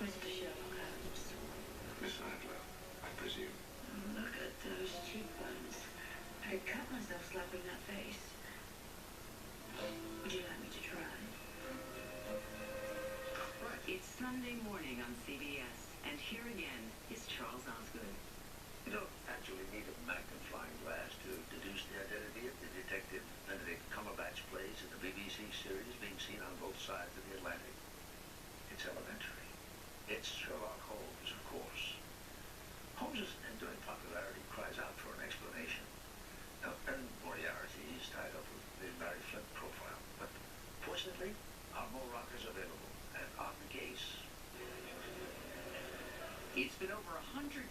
Mr. Sherlock Holmes. Miss Adler, I presume. Look at those cheekbones. I could cut myself slapping that face. Would you like me to try? Right. It's Sunday morning on CBS, and here again is Charles Osgood. You don't actually need a magnifying glass to deduce the identity of the detective Benedict Cumberbatch plays in the BBC series being seen on both sides of the Atlantic. It's elementary. It's Sherlock Holmes, of course. Holmes' enduring popularity cries out for an explanation. Now, and Moriarty is tied up with the Larry Flint profile, but fortunately, our Moroc is available and on the case. It's been over 125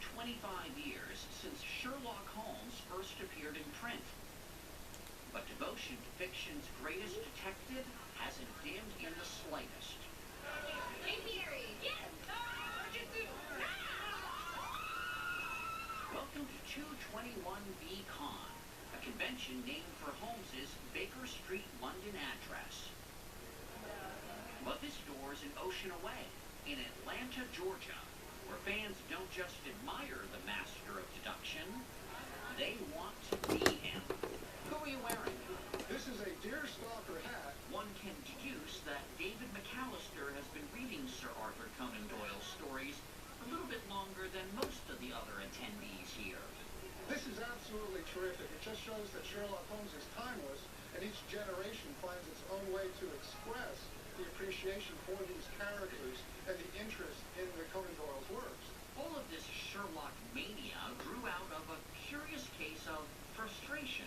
years since Sherlock Holmes first appeared in print. But devotion to fiction's greatest detective hasn't dimmed in the slightest. Apiary! Yes! Welcome to 221B Con, a convention named for Holmes's Baker Street, London address. But this door is an ocean away, in Atlanta, Georgia, where fans don't just admire the master of deduction, they want to be him. Who are you wearing? This is a deerstalker hat. One can deduce that David McAllister has been reading Sir Arthur Conan Doyle's stories a little bit longer than most of the other attendees here. This is absolutely terrific. It just shows that Sherlock Holmes is timeless, and each generation finds its own way to express the appreciation for these characters and the interest in the Conan Doyle's works. All of this Sherlock mania grew out of a curious case of frustration.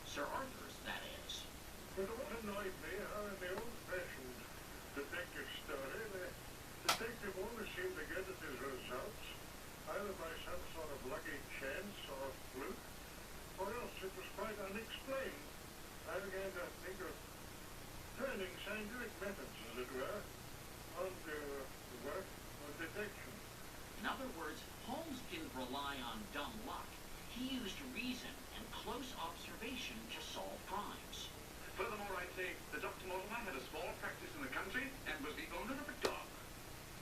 Sir Arthur's, that is. But what annoyed me, how in the old-fashioned detective story, the detective always seemed to get at his results, either by some sort of lucky chance or fluke, or else it was quite unexplained. I began to think of turning scientific methods, as it were, onto the work of detection. In other words, Holmes didn't rely on dumb luck. He used reason and close observation to solve crimes. Furthermore, I'd say the Dr. Mortimer had a small practice in the country and was the owner of a dog.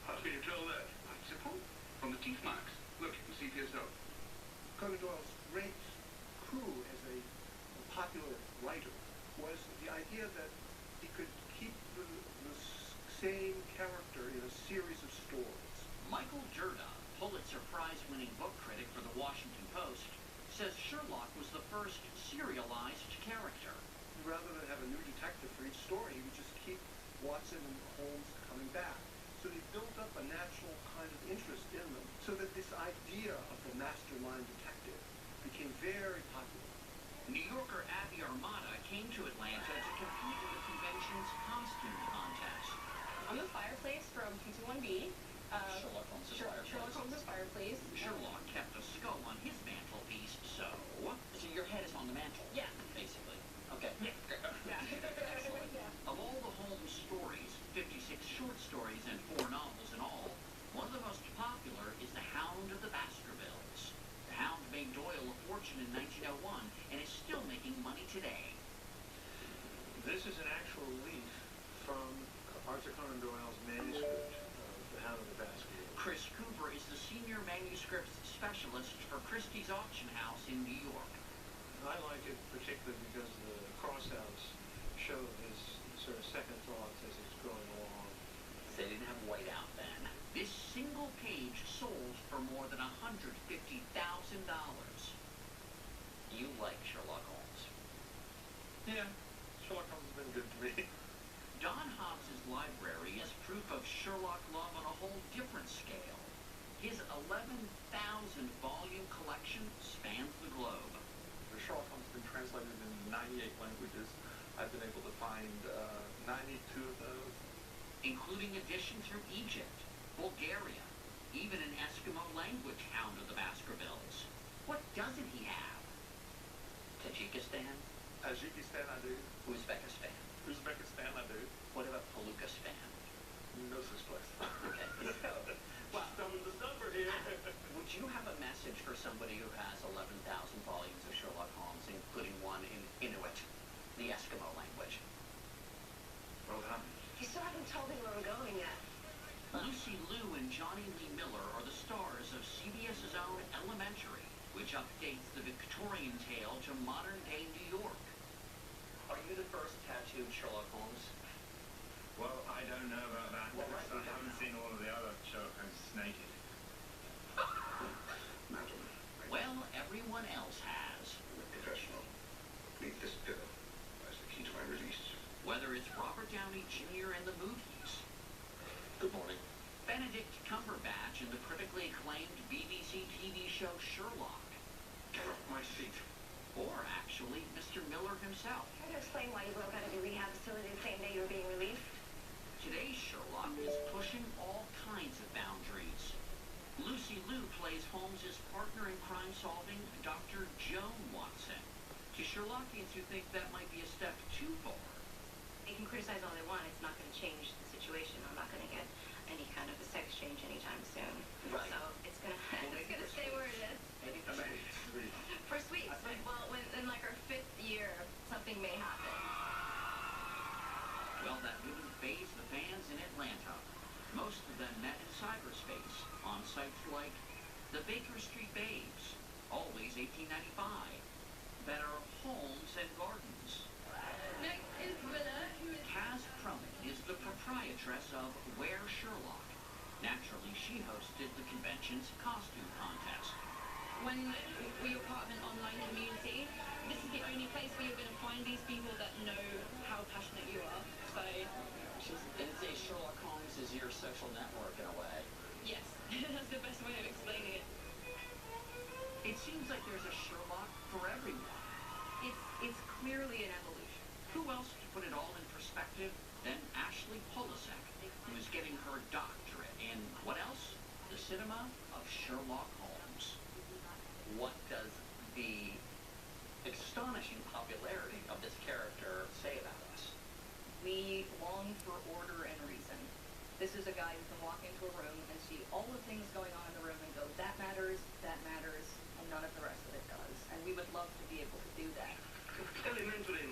How can you tell that? Quite simple. From the teeth marks. Look, you can see for yourself. Conan Doyle's great coup as a popular writer was the idea that he could keep the same character in a series of stories. Michael Jurda, Pulitzer Prize-winning book critic for the Washington Post, says Sherlock was the first serialized character. Rather than have a new detective for each story, he would just keep Watson and Holmes coming back. So he built up a natural kind of interest in them, so that this idea of the mastermind detective became very popular. New Yorker Abby Armada came to Atlanta to compete in the convention's costume contest. I'm the fireplace from 221B. Sherlock Holmes' fireplace. Sherlock Holmes' fireplace. Sherlock kept a skull on his mantelpiece, so your head is on the mantle. Yeah. Basically. Okay. Yeah. Excellent. Yeah. Of all the Holmes stories, 56 short stories and 4 novels in all, one of the most popular is The Hound of the Baskervilles. The Hound made Doyle a fortune in 1901 and is still making money today. This is an actual leaf from Arthur Conan Doyle's manuscript of The Hound of the Baskervilles. Chris Cooper is the senior manuscripts specialist for Christie's Auction House in New York. I like it particularly because the crossouts show his sort of second thoughts as he's going along. They didn't have whiteout then. This single page sold for more than $150,000. You like Sherlock Holmes? Yeah, Sherlock Holmes has been good to me. Don Hobbs's library is proof of Sherlock love on a whole different scale. His 11,000-volume collection spans the globe. Sherlock Holmes has been translated in 98 languages. I've been able to find 92 of those. Including editions from Egypt, Bulgaria, even an Eskimo language Hound of the Baskervilles. What doesn't he have? Tajikistan? Tajikistan, I do. Uzbekistan? Uzbekistan, I do. What about Palukistan? No such place. Okay. Well, stumbled the number here. Would you have a message for somebody who has 11,000 volumes of Sherlock Holmes, including one in Inuit, the Eskimo language? Well done. You still haven't told me where we're going yet. Lucy Liu and Johnny Lee Miller are the stars of CBS's own Elementary, which updates the Victorian tale to modern-day New York. Are you the first tattooed Sherlock Holmes? Well, I don't know about that. Well, right, I haven't seen all of the other Sherlock Holmes naked. Madam, Well, everyone else has. I'm a professional. Need this pillow as the key to my release. Whether it's Robert Downey Jr. in the movies, Good morning. Benedict Cumberbatch in the critically acclaimed BBC TV show Sherlock, Get off my seat. or actually Mr. Miller himself. Try to explain why you broke out of your rehab facility the same day you were being released. Today's Sherlock is pushing all kinds of boundaries. Lucy Liu plays Holmes' partner in crime-solving, Dr. Joan Watson. To Sherlockians who think that might be a step too far, They can criticize all they want. It's not going to change the situation. I'm not going to get any kind of a sex change anytime soon. Right. So it's going to it's going to stay where it is. Maybe for Sweet. For sweets. Well, when in like our 5th year, something may happen. well, that wouldn't faze the fans in Atlanta. Most of them met in cyberspace on sites like the Baker Street Babes, always 1895, Better Homes and Gardens. Next is Willa, who is... Kaz Cronin is the proprietress of Where Sherlock. Naturally, she hosted the convention's costume contest. When you're part of an online community, this is the only place where you're going to find these people that know how passionate you are. So, And say Sherlock Holmes is your social network in a way. yes, that's the best way of explaining it. It seems like there's a Sherlock for everyone. It's clearly an evolution. Who else to put it all in perspective than Ashley Polasek, who is getting her doctorate in, what else? The cinema of Sherlock Holmes. What does the astonishing popularity of this character say about us? We long for order and reason. This is a guy who can walk into a room and see all the things going on in the room and go, that matters, and none of the rest of it does. And we would love to be able to do that. Elementary